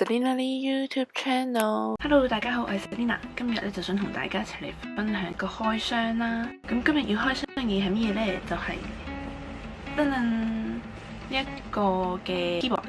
Selena Lee YouTube Channel。Hello， 大家好，我係 Selena。今日咧就想同大家一齊嚟分享個開箱啦。咁今日要開箱嘅嘢係咩嘢咧？就係呢一個嘅 keyboard。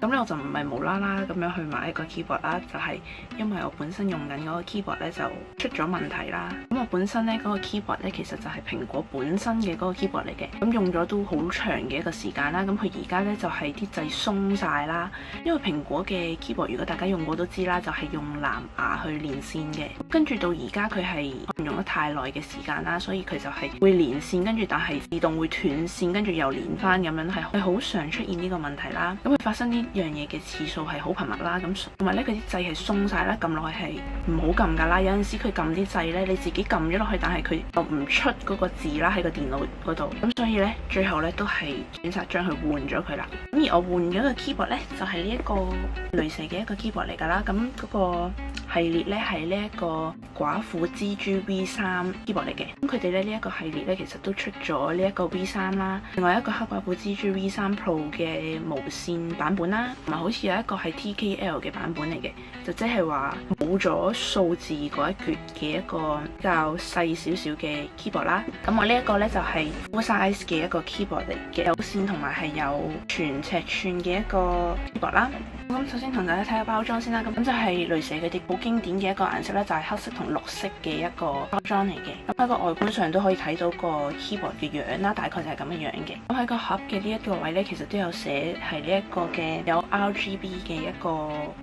咁咧我就唔係無啦啦咁樣去買一個 keyboard 啦，就係因為我本身用緊嗰個 keyboard 咧就出咗問題啦。咁我本身咧嗰個 keyboard 咧其實就係蘋果本身嘅嗰個 keyboard 嚟嘅，咁用咗都好長嘅一個時間啦。咁佢而家咧就係啲掣鬆晒啦，因為蘋果嘅 keyboard 如果大家用過都知啦，就係用藍牙去連線嘅。跟住到而家佢係用得太耐嘅時間啦，所以佢就係會連線，跟住但係自動會斷線，跟住又連翻咁樣，係好常出現呢個問題啦。咁佢發生呢樣嘢嘅次數係好頻密啦，咁同埋咧佢啲掣係鬆晒啦，撳落去係唔好撳噶啦。有陣時佢撳啲掣咧，你自己撳咗落去，但係佢又唔出嗰個字啦喺個電腦嗰度。咁所以咧最後咧都係選擇將佢換咗佢啦。咁而我換咗個 keyboard 咧就係呢一個雷蛇嘅一個 keyboard 嚟噶啦。咁嗰個系列咧係呢一個寡婦蜘蛛 V3 keyboard 嚟嘅。咁佢哋咧呢一個系列咧其實都出咗呢一個 V3 啦，另外一個黑寡婦蜘蛛 V3 Pro 嘅無線版本啦，同埋好似有一個係 TKL 嘅版本嚟嘅，就即係話冇咗數字嗰一橛嘅一個比較細少少嘅 keyboard 啦。咁我呢一個咧就係 full size 嘅一個 keyboard 嚟嘅，有線同埋係有全尺寸嘅一個 keyboard 啦。咁首先同大家睇下包裝先啦，咁就係雷蛇佢哋好經典嘅一個顏色咧，就係黑色同綠色嘅一個包裝嚟嘅。咁喺個外觀上都可以睇到個 keyboard 嘅樣啦，大概就係咁嘅樣嘅。咁喺個盒嘅呢一個位咧，其實都有寫係呢一個嘅有 RGB 嘅一個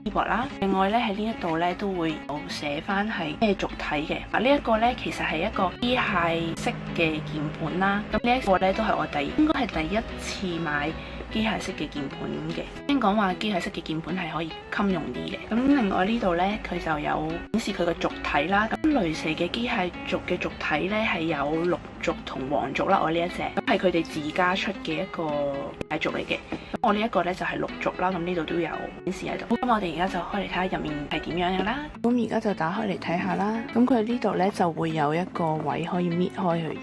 keyboard 啦。另外咧喺呢一度咧都會有寫翻係咩軸體嘅。呢一個咧其實係一個機械式嘅鍵盤啦。咁呢一個咧都係我應該係第一次買機械式嘅鍵盤嘅。聽講話機械式嘅鍵盤係可以襟用啲嘅。咁另外呢度呢，佢就有顯示佢個軸體啦。咁雷蛇嘅機械軸嘅軸體呢，係有綠軸同黃軸啦。我呢一隻咁係佢哋自家出嘅一個機械軸嚟嘅。咁我呢一個呢，就係綠軸啦。咁呢度都有顯示喺度。咁我哋而家就開嚟睇下入面係點樣嘅啦。咁而家就打開嚟睇下啦。咁佢呢度呢，就會有一個位可以搣開佢嘅。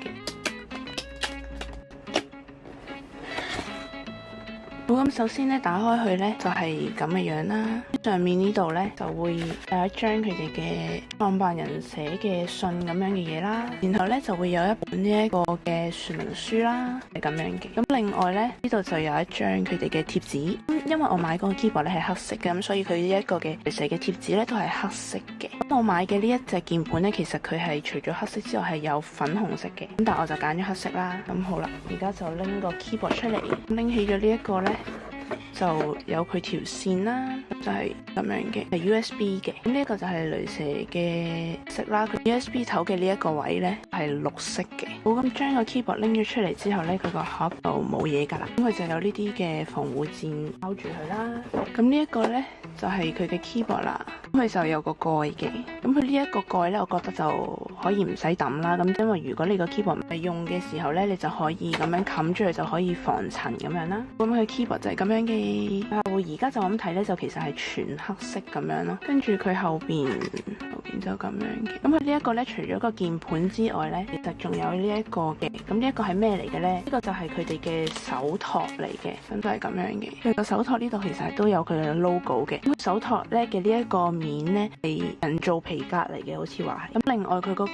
好，咁首先咧打開佢咧就係咁嘅樣啦。上面呢度咧就會有一張佢哋嘅創辦人寫嘅信咁樣嘅嘢啦。然後咧就會有一本呢一個嘅說明書啦，係咁樣嘅。咁另外咧呢度就有一張佢哋嘅貼紙。因為我買嗰個 keyboard 咧係黑色嘅，咁所以佢呢一個嘅雷蛇嘅貼紙咧都係黑色嘅。咁我買嘅呢一隻鍵盤咧，其實佢係除咗黑色之外係有粉紅色嘅。咁但係我就揀咗黑色啦。咁好啦，而家就拎個 keyboard 出嚟，拎起咗呢一個咧。就有佢條線啦，就係咁樣嘅，係 USB 嘅。咁呢一個就係雷蛇嘅色啦。佢 USB 頭嘅呢一個位呢係綠色嘅。好，咁將個 keyboard 拎咗出嚟之後呢，佢個盒就冇嘢㗎啦。咁佢就有呢啲嘅防護墊包住佢啦。咁呢一個呢就係佢嘅 keyboard 啦。咁佢就有個蓋嘅。咁佢呢一個蓋呢，我覺得就可以唔使抌啦。咁因為如果你個 keyboard 唔係用嘅時候呢，你就可以咁樣冚住佢，就可以防塵咁樣啦。咁佢 keyboard 就係咁樣嘅。我而家就咁睇呢，就其實係全黑色咁樣咯。跟住佢後邊就咁樣嘅。咁佢呢一個呢，除咗個鍵盤之外呢，其實仲有呢一個嘅。咁呢一個係咩嚟嘅呢？呢個就係佢哋嘅手托嚟嘅，咁就係咁樣嘅。佢個手托呢度其實都有佢嘅 logo 嘅。咁手托呢嘅呢一個面呢，係人造皮革嚟嘅，好似話係。咁另外佢嗰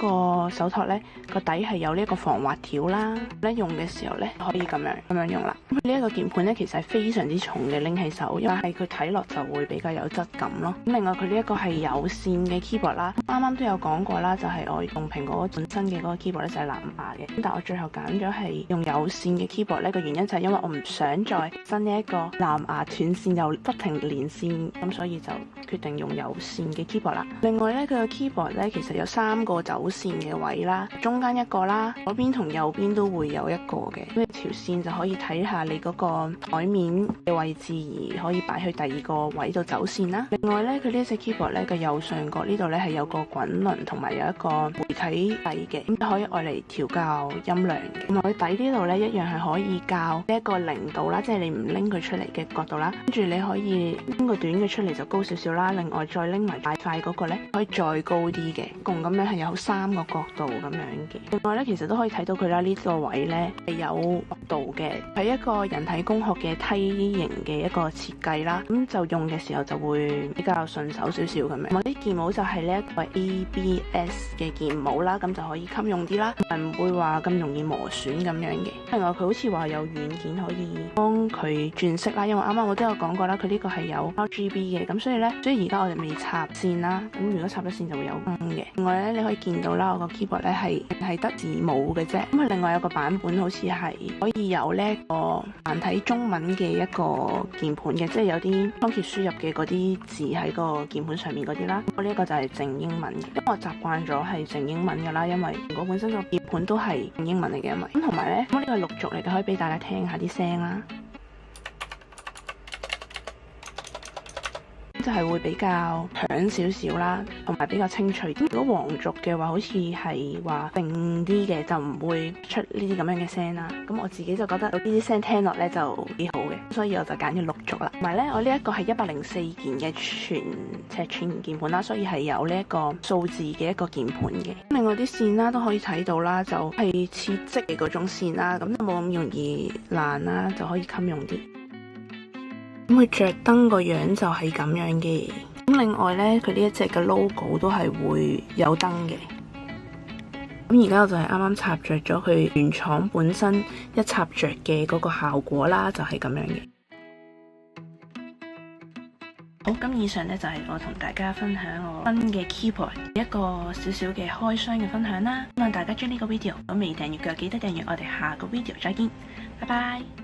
個手托呢，個底係有呢一個防滑條啦。用嘅時候呢，可以咁樣用啦。咁呢一個鍵盤呢，其實係非常之重嘅，拎起手，但係佢睇落就會比較有質感咯。咁另外佢呢一個係有線嘅 keyboard 啦，啱啱都有講過啦，就係我用蘋果本身嘅嗰個 keyboard 咧就係藍牙嘅。咁但係我最後揀咗係用有線嘅 keyboard 咧，個原因就係因為我唔想再新呢一個藍牙斷線又不停連線，咁所以就決定用有線嘅 keyboard 啦。另外咧佢個 keyboard 咧其實有3個走線嘅位啦，中間一個啦，左邊同右邊都會有一個嘅。咁條線就可以睇下你嗰個台面嘅位置，而可以擺去第二個位度走線啦。另外咧，佢呢一隻 keyboard 咧嘅右上角呢度咧係有個滾輪同埋有一個媒體掣嘅，咁就可以愛嚟調校音量嘅。同埋佢底呢度咧一樣係可以校呢一個0度啦，即係你唔拎佢出嚟嘅角度啦。跟住你可以拎個短嘅出嚟就高少少啦，另外再拎埋大塊嗰個咧可以再高啲嘅，共咁樣係有3個角度咁樣嘅。另外咧，其實都可以睇到佢啦，呢個位咧係有角度嘅，係一個人體工學嘅梯形嘅一個設計啦，咁就用嘅時候就會比較順手少少咁樣。我啲鍵帽就係呢一個 ABS 嘅鍵帽啦，咁就可以襟用啲啦，唔會話咁容易磨損咁樣嘅。另外佢好似話有軟件可以幫佢轉色啦，因為啱啱我都有講過啦，佢呢個係有 RGB 嘅，咁所以而家我哋未插線啦，咁如果插咗線就會有燈嘅。另外咧，你可以見到啦，我個 keyboard 咧係得字母嘅啫，咁啊另外有個版本好似係可以有呢一個繁體中文嘅一個鍵盤嘅，即係有啲倉頡輸入嘅嗰啲字喺個鍵盤上面嗰啲啦。我呢一個就係淨英文嘅，因為我習慣咗係淨英文噶啦，因為我本身個鍵盤都係淨英文嚟嘅，因為咁同埋咧，咁呢個係錄軸嚟嘅，可以俾大家聽下啲聲啦。就係會比較響少少啦，同埋比較清脆。如果黃軸嘅話，好似係話定啲嘅，就唔會出呢啲咁樣嘅聲啦。咁我自己就覺得呢啲聲聽落咧就幾好嘅，所以我就揀咗6軸啦。同埋咧，我呢一個係104件嘅全尺寸鍵盤啦，所以係有呢一個數字嘅一個鍵盤嘅。另外啲線啦都可以睇到啦，就係切織嘅嗰種線啦，咁就冇咁容易爛啦，就可以襟用啲。咁佢着燈個樣就係咁樣嘅，咁另外呢，佢呢一隻嘅 logo 都係會有燈嘅。咁而家我就係啱啱插着咗佢原廠本身一插着嘅嗰個效果啦，就係咁樣嘅。好，咁以上呢就係我同大家分享我新嘅 keyboard 一個少少嘅開箱嘅分享啦。希望大家中意呢個 video，如果未訂閱嘅記得訂閱，我哋下個 video 再見，拜拜。